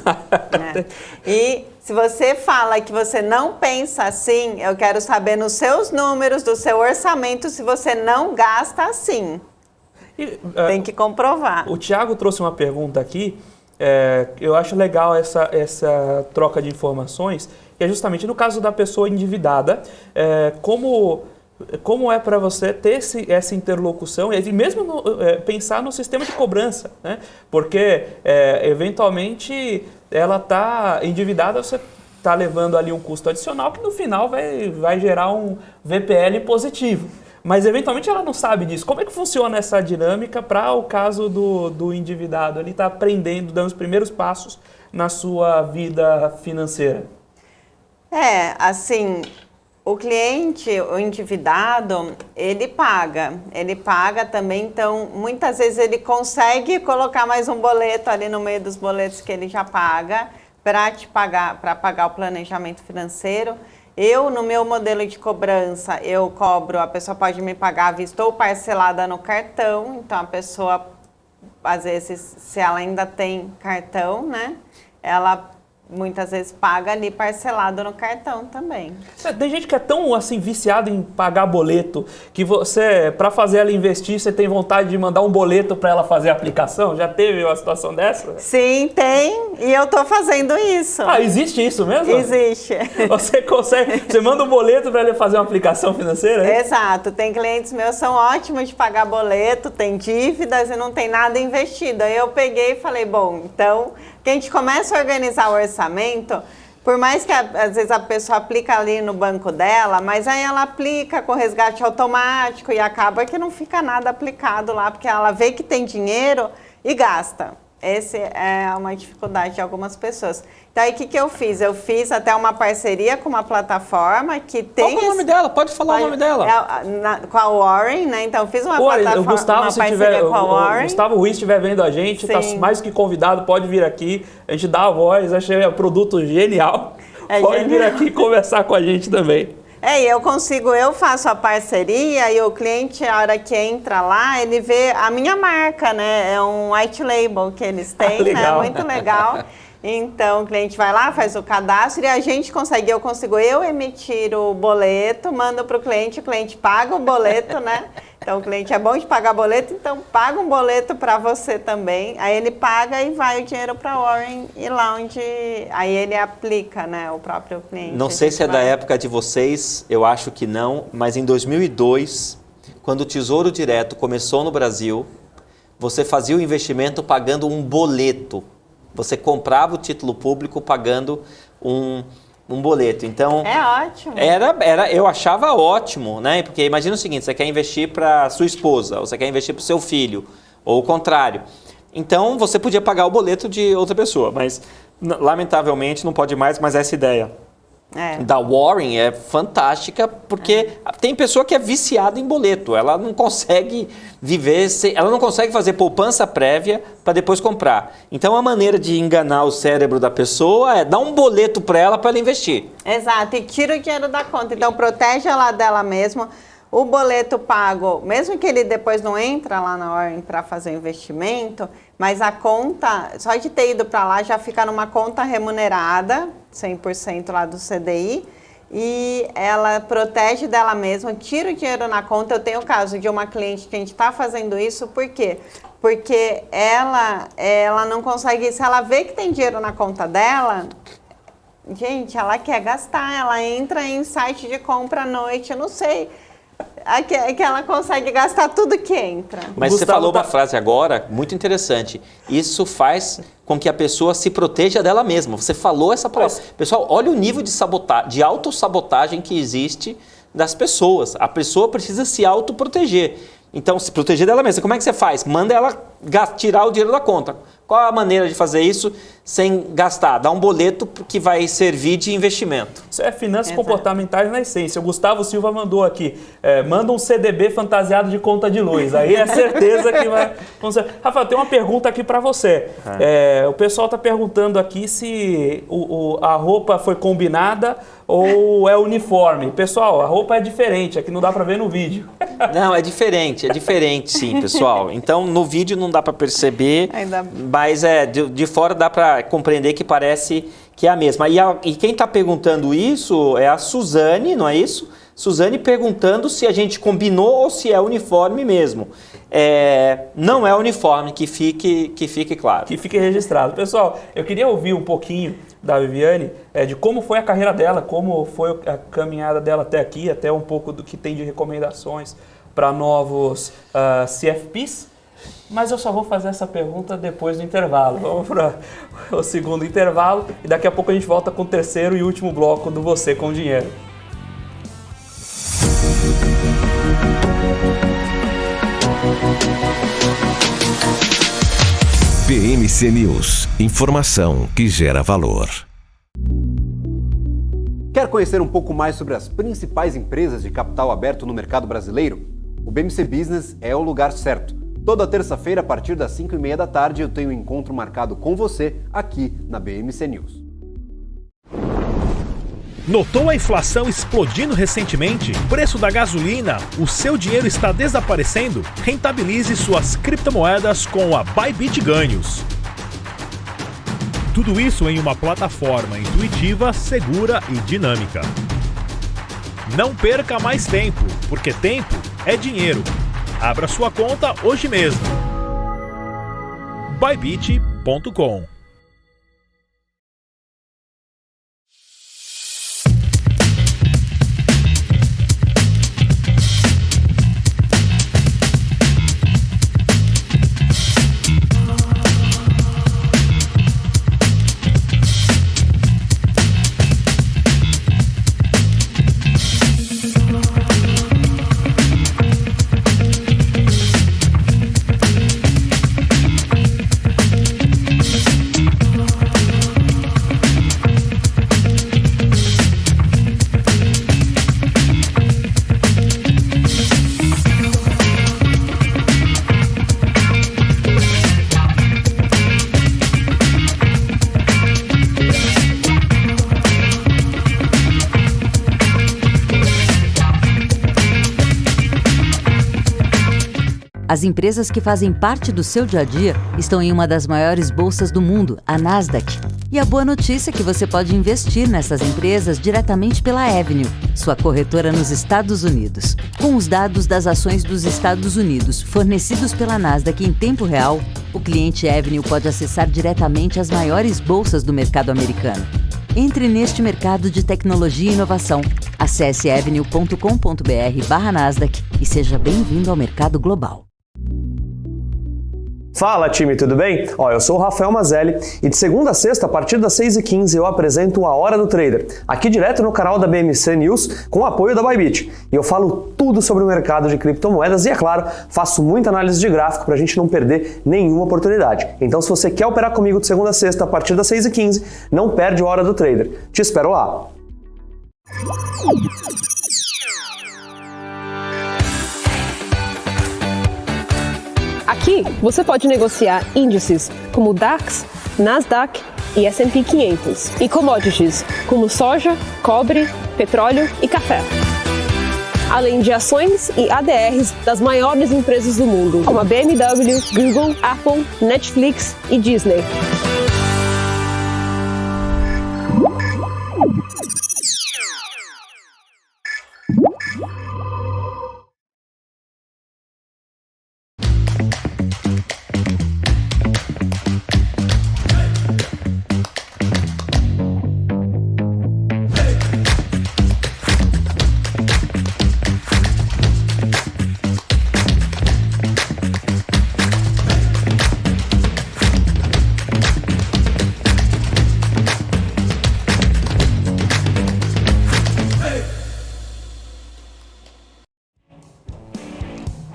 E se você fala que você não pensa assim, eu quero saber nos seus números, do seu orçamento, se você não gasta assim. Tem que comprovar. O Thiago trouxe uma pergunta aqui, eu acho legal essa troca de informações, que é justamente no caso da pessoa endividada, como é para você ter essa interlocução e mesmo pensar no sistema de cobrança, né? Porque eventualmente ela está endividada, você está levando ali um custo adicional que no final vai gerar um VPL positivo. Mas, eventualmente, ela não sabe disso. Como é que funciona essa dinâmica para o caso do endividado? Ele está aprendendo, dando os primeiros passos na sua vida financeira. Assim, o cliente, o endividado, ele paga também. Então, muitas vezes ele consegue colocar mais um boleto ali no meio dos boletos que ele já paga para pagar o planejamento financeiro. No meu modelo de cobrança, eu cobro, a pessoa pode me pagar à vista ou parcelada no cartão. Então, a pessoa, às vezes, se ela ainda tem cartão, né, ela muitas vezes paga ali parcelado no cartão também. Tem gente que é tão assim viciada em pagar boleto que você, para fazer ela investir, você tem vontade de mandar um boleto para ela fazer a aplicação? Já teve uma situação dessa? Sim, tem, e eu tô fazendo isso. Existe isso mesmo? Existe. Você manda um boleto para ele fazer uma aplicação financeira? É? Exato, tem clientes meus que são ótimos de pagar boleto, tem dívidas e não tem nada investido. Aí eu peguei e falei, bom, então que a gente começa a organizar o orçamento, por mais que às vezes a pessoa aplica ali no banco dela, mas aí ela aplica com resgate automático e acaba que não fica nada aplicado lá, porque ela vê que tem dinheiro e gasta. Essa é uma dificuldade de algumas pessoas. Então, aí o que eu fiz? Eu fiz até uma parceria com uma plataforma que tem... Qual é o nome dela? Pode falar o nome dela. Com a Warren, né? Então, eu fiz uma plataforma, uma parceria com a Warren. O Gustavo Ruiz estiver vendo a gente, está mais que convidado, pode vir aqui. A gente dá a voz, achei o produto genial. Pode vir aqui conversar com a gente também. Eu faço a parceria e o cliente, a hora que entra lá, ele vê a minha marca, né? É um white label que eles têm, né? Muito legal. Então, o cliente vai lá, faz o cadastro e eu consigo emitir o boleto, mando para o cliente paga o boleto, né? Então, o cliente é bom de pagar boleto, então paga um boleto para você também. Aí ele paga e vai o dinheiro para a Warren e lá onde... Aí ele aplica, né, o próprio cliente. Não sei se é da época de vocês, eu acho que não, mas em 2002, quando o Tesouro Direto começou no Brasil, você fazia o investimento pagando um boleto. Você comprava o título público pagando um boleto. Então, é ótimo. Eu achava ótimo, né? Porque imagina o seguinte, você quer investir para sua esposa, ou você quer investir para o seu filho, ou o contrário. Então, você podia pagar o boleto de outra pessoa, mas lamentavelmente não pode mais, mas essa ideia da Warren é fantástica, porque tem pessoa que é viciada em boleto, ela não consegue viver, ela não consegue fazer poupança prévia para depois comprar. Então a maneira de enganar o cérebro da pessoa é dar um boleto para ela investir. Exato, e tira o dinheiro da conta, então protege ela dela mesma. O boleto pago, mesmo que ele depois não entra lá na Warren para fazer o investimento, mas a conta, só de ter ido para lá já fica numa conta remunerada, 100% lá do CDI, e ela protege dela mesma, tira o dinheiro na conta. Eu tenho o caso de uma cliente que a gente está fazendo isso, por quê? Porque ela não consegue, se ela vê que tem dinheiro na conta dela, gente, ela quer gastar, ela entra em site de compra à noite, eu não sei... que ela consegue gastar tudo que entra. Mas você falou uma frase agora muito interessante. Isso faz com que a pessoa se proteja dela mesma. Você falou essa palavra. Pessoal, olha o nível de autossabotagem que existe das pessoas. A pessoa precisa se autoproteger. Então, se proteger dela mesma. Como é que você faz? Manda ela tirar o dinheiro da conta. Qual é a maneira de fazer isso sem gastar? Dá um boleto que vai servir de investimento. Isso é finanças comportamentais na essência. O Gustavo Silva mandou aqui, manda um CDB fantasiado de conta de luz. Aí é certeza que vai... Rafael, tem uma pergunta aqui para você. O pessoal está perguntando aqui se a roupa foi combinada ou é uniforme. Pessoal, a roupa é diferente, aqui não dá para ver no vídeo. Não, é diferente sim, pessoal. Então, no vídeo não dá para perceber, mas de fora dá para compreender que parece que é a mesma. E quem está perguntando isso é a Suzane, não é isso? Suzane perguntando se a gente combinou ou se é uniforme mesmo. Não é uniforme, que fique claro. Que fique registrado. Pessoal, eu queria ouvir um pouquinho da Viviane, de como foi a carreira dela, como foi a caminhada dela até aqui, até um pouco do que tem de recomendações para novos CFPs. Mas eu só vou fazer essa pergunta depois do intervalo. Vamos para o segundo intervalo e daqui a pouco a gente volta com o terceiro e último bloco do Você com Dinheiro. BMC News, informação que gera valor. Quer conhecer um pouco mais sobre as principais empresas de capital aberto no mercado brasileiro? O BMC Business é o lugar certo. Toda terça-feira, a partir das 5h30 da tarde, eu tenho um encontro marcado com você aqui na BMC News. Notou a inflação explodindo recentemente? Preço da gasolina? O seu dinheiro está desaparecendo? Rentabilize suas criptomoedas com a Bybit Ganhos. Tudo isso em uma plataforma intuitiva, segura e dinâmica. Não perca mais tempo, porque tempo é dinheiro. Abra sua conta hoje mesmo. Bybit.com. As empresas que fazem parte do seu dia a dia estão em uma das maiores bolsas do mundo, a Nasdaq. E a boa notícia é que você pode investir nessas empresas diretamente pela Avenue, sua corretora nos Estados Unidos. Com os dados das ações dos Estados Unidos fornecidos pela Nasdaq em tempo real, o cliente Avenue pode acessar diretamente as maiores bolsas do mercado americano. Entre neste mercado de tecnologia e inovação. Acesse avenue.com.br/Nasdaq e seja bem-vindo ao mercado global. Fala, time, tudo bem? Eu sou o Rafael Mazelli e de segunda a sexta, a partir das 6h15, eu apresento a Hora do Trader, aqui direto no canal da BMC News, com o apoio da Bybit. E eu falo tudo sobre o mercado de criptomoedas e, é claro, faço muita análise de gráfico para a gente não perder nenhuma oportunidade. Então, se você quer operar comigo de segunda a sexta, a partir das 6h15, não perde a Hora do Trader. Te espero lá! Aqui você pode negociar índices como DAX, Nasdaq e S&P 500 e commodities como soja, cobre, petróleo e café. Além de ações e ADRs das maiores empresas do mundo, como a BMW, Google, Apple, Netflix e Disney.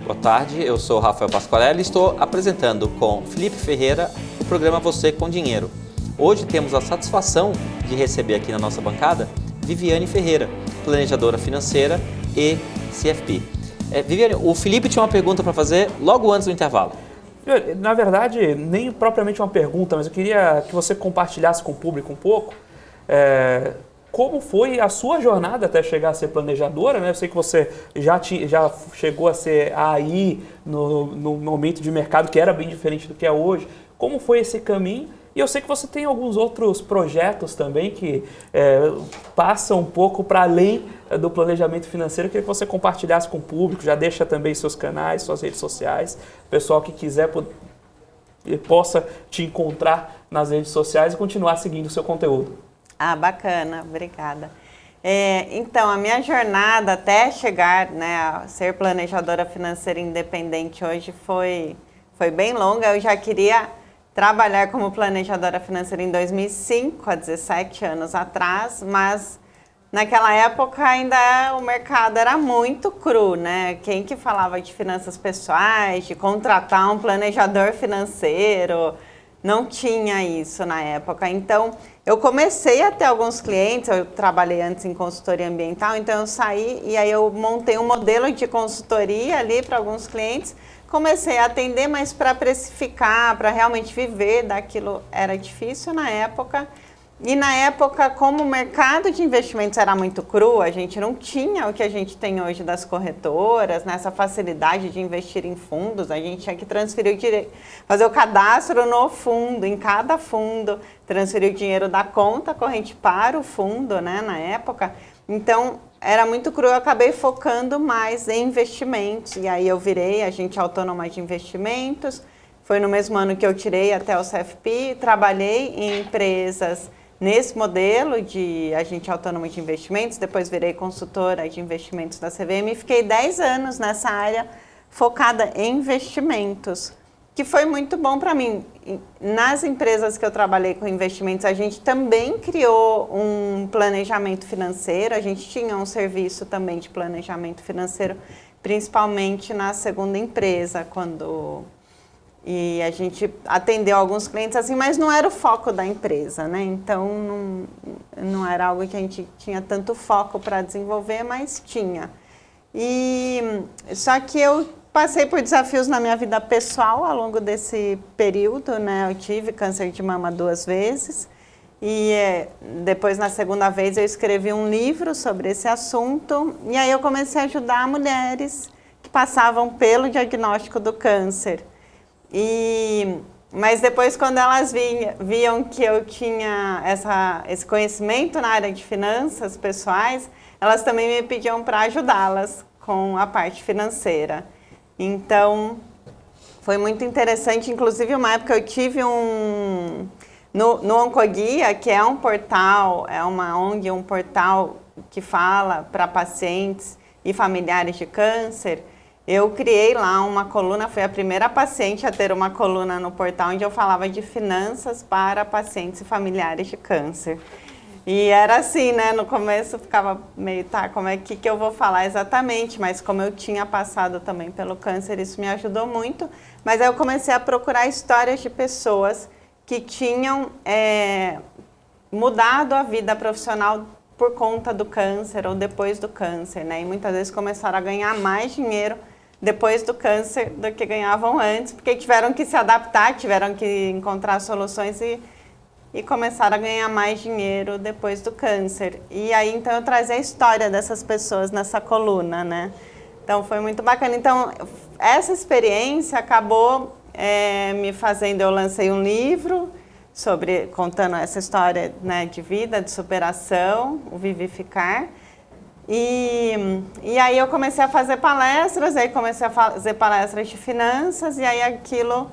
Boa tarde, eu sou o Rafael Pasquarelli e estou apresentando com Felipe Ferreira o programa Você com Dinheiro. Hoje temos a satisfação de receber aqui na nossa bancada Viviane Ferreira, planejadora financeira e CFP. Viviane, o Felipe tinha uma pergunta para fazer logo antes do intervalo. Na verdade, nem propriamente uma pergunta, mas eu queria que você compartilhasse com o público um pouco como foi a sua jornada até chegar a ser planejadora, né? Eu sei que você já chegou a ser AI no momento de mercado que era bem diferente do que é hoje. Como foi esse caminho? E eu sei que você tem alguns outros projetos também que passam um pouco para além do planejamento financeiro. Eu queria que você compartilhasse com o público, já deixa também seus canais, suas redes sociais. O pessoal que quiser possa te encontrar nas redes sociais e continuar seguindo o seu conteúdo. Ah, bacana, obrigada. Então, a minha jornada até chegar, a ser planejadora financeira independente hoje foi bem longa. Eu já queria trabalhar como planejadora financeira em 2005, há 17 anos atrás, mas naquela época ainda o mercado era muito cru, né? Quem que falava de finanças pessoais, de contratar um planejador financeiro, não tinha isso na época. Então, eu comecei a ter alguns clientes, eu trabalhei antes em consultoria ambiental, então eu saí e aí eu montei um modelo de consultoria ali para alguns clientes, comecei a atender, mas para precificar, para realmente viver daquilo era difícil na época. E na época, como o mercado de investimentos era muito cru, a gente não tinha o que a gente tem hoje das corretoras, nessa facilidade de investir em fundos, a gente tinha que transferir o direito, fazer o cadastro no fundo, em cada fundo, transferir o dinheiro da conta corrente para o fundo, né, na época. Então, era muito cru, eu acabei focando mais em investimentos, e aí eu virei agente autônoma de investimentos. Foi no mesmo ano que eu tirei até o CFP, trabalhei em empresas nesse modelo de agente autônomo de investimentos, depois virei consultora de investimentos da CVM e fiquei 10 anos nessa área focada em investimentos, que foi muito bom para mim. Nas empresas que eu trabalhei com investimentos, a gente também criou um planejamento financeiro, a gente tinha um serviço também de planejamento financeiro, principalmente na segunda empresa, e a gente atendeu alguns clientes assim, mas não era o foco da empresa, né? Então, não era algo que a gente tinha tanto foco para desenvolver, mas tinha. Só que eu passei por desafios na minha vida pessoal ao longo desse período, né? Eu tive câncer de mama 2 vezes e depois, na segunda vez, eu escrevi um livro sobre esse assunto e aí eu comecei a ajudar mulheres que passavam pelo diagnóstico do câncer. Mas depois, quando elas viam que eu tinha esse conhecimento na área de finanças pessoais, elas também me pediam para ajudá-las com a parte financeira. Então, foi muito interessante. Inclusive, uma época eu tive no Oncoguia, que é um portal, é uma ONG, um portal que fala para pacientes e familiares de câncer. Eu criei lá uma coluna, fui a primeira paciente a ter uma coluna no portal onde eu falava de finanças para pacientes e familiares de câncer. E era assim, né? No começo ficava meio, como é que eu vou falar exatamente? Mas como eu tinha passado também pelo câncer, isso me ajudou muito. Mas aí eu comecei a procurar histórias de pessoas que tinham mudado a vida profissional por conta do câncer ou depois do câncer, né? E muitas vezes começaram a ganhar mais dinheiro depois do câncer do que ganhavam antes, porque tiveram que se adaptar, tiveram que encontrar soluções e começaram a ganhar mais dinheiro depois do câncer. E aí, então, eu trazia a história dessas pessoas nessa coluna, né? Então, foi muito bacana. Então, essa experiência acabou me fazendo... Eu lancei um livro contando essa história, né, de vida, de superação, o Vivificar. E aí eu comecei a fazer palestras, aí comecei a fazer palestras de finanças, e aí aquilo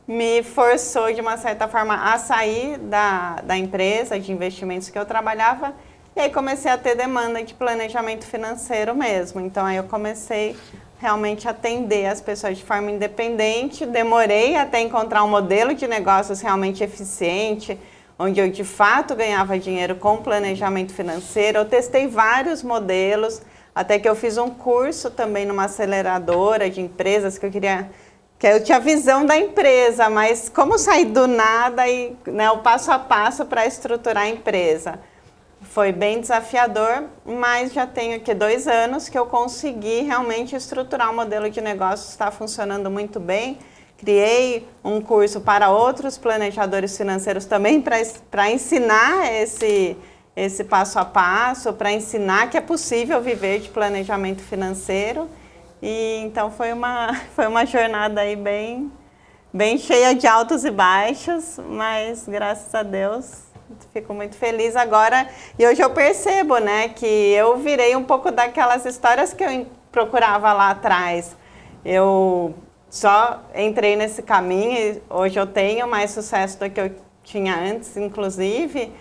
me forçou, de uma certa forma, a sair da empresa de investimentos que eu trabalhava, e aí comecei a ter demanda de planejamento financeiro mesmo. Então aí eu comecei realmente a atender as pessoas de forma independente, demorei até encontrar um modelo de negócios realmente eficiente, onde eu de fato ganhava dinheiro com planejamento financeiro. Eu testei vários modelos, até que eu fiz um curso também numa aceleradora de empresas que eu tinha a visão da empresa, mas como sair do nada e, né, o passo a passo para estruturar a empresa. Foi bem desafiador, mas já tenho aqui 2 anos que eu consegui realmente estruturar um modelo de negócio que está funcionando muito bem. Criei um curso para outros planejadores financeiros também para ensinar esse passo a passo, para ensinar que é possível viver de planejamento financeiro. E então foi uma jornada aí bem cheia de altos e baixos, mas graças a Deus fico muito feliz agora. E hoje eu percebo, né, que eu virei um pouco daquelas histórias que eu procurava lá atrás. Eu só entrei nesse caminho e hoje eu tenho mais sucesso do que eu tinha antes, inclusive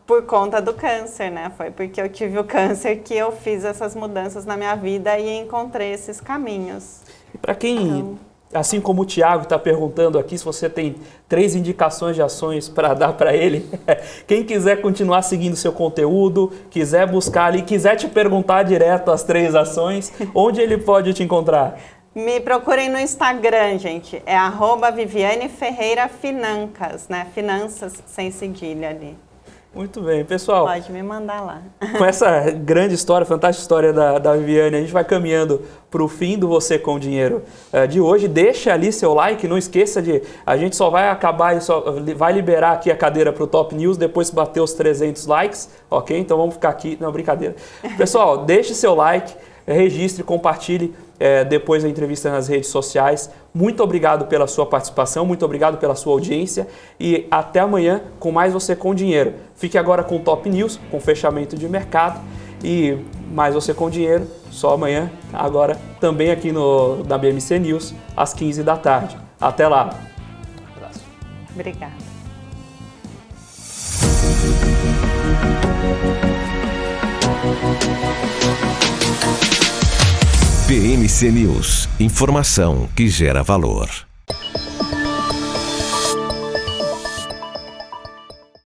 por conta do câncer, né? Foi porque eu tive o câncer que eu fiz essas mudanças na minha vida e encontrei esses caminhos. E para quem, assim como o Thiago está perguntando aqui, se você tem 3 indicações de ações para dar para ele, quem quiser continuar seguindo seu conteúdo, quiser buscar ali, quiser te perguntar direto as 3 ações, onde ele pode te encontrar? Me procurem no Instagram, gente. É @VivianeFerreiraFinancas, né? Finanças sem cedilha ali. Muito bem, pessoal. Pode me mandar lá. Com essa grande história, fantástica história da Viviane, a gente vai caminhando para o fim do Você com Dinheiro de hoje. Deixa ali seu like, não esqueça a gente só vai acabar, vai liberar aqui a cadeira para o Top News depois que bater os 300 likes, ok? Então vamos ficar aqui, não, brincadeira. Pessoal, deixe seu like, registre, compartilhe depois da entrevista nas redes sociais. Muito obrigado pela sua participação, muito obrigado pela sua audiência e até amanhã com mais Você com Dinheiro. Fique agora com o Top News, com fechamento de mercado e mais Você com Dinheiro só amanhã, agora também aqui na BMC News, às 15 da tarde. Até lá. Um abraço. Obrigada. BMC News, informação que gera valor.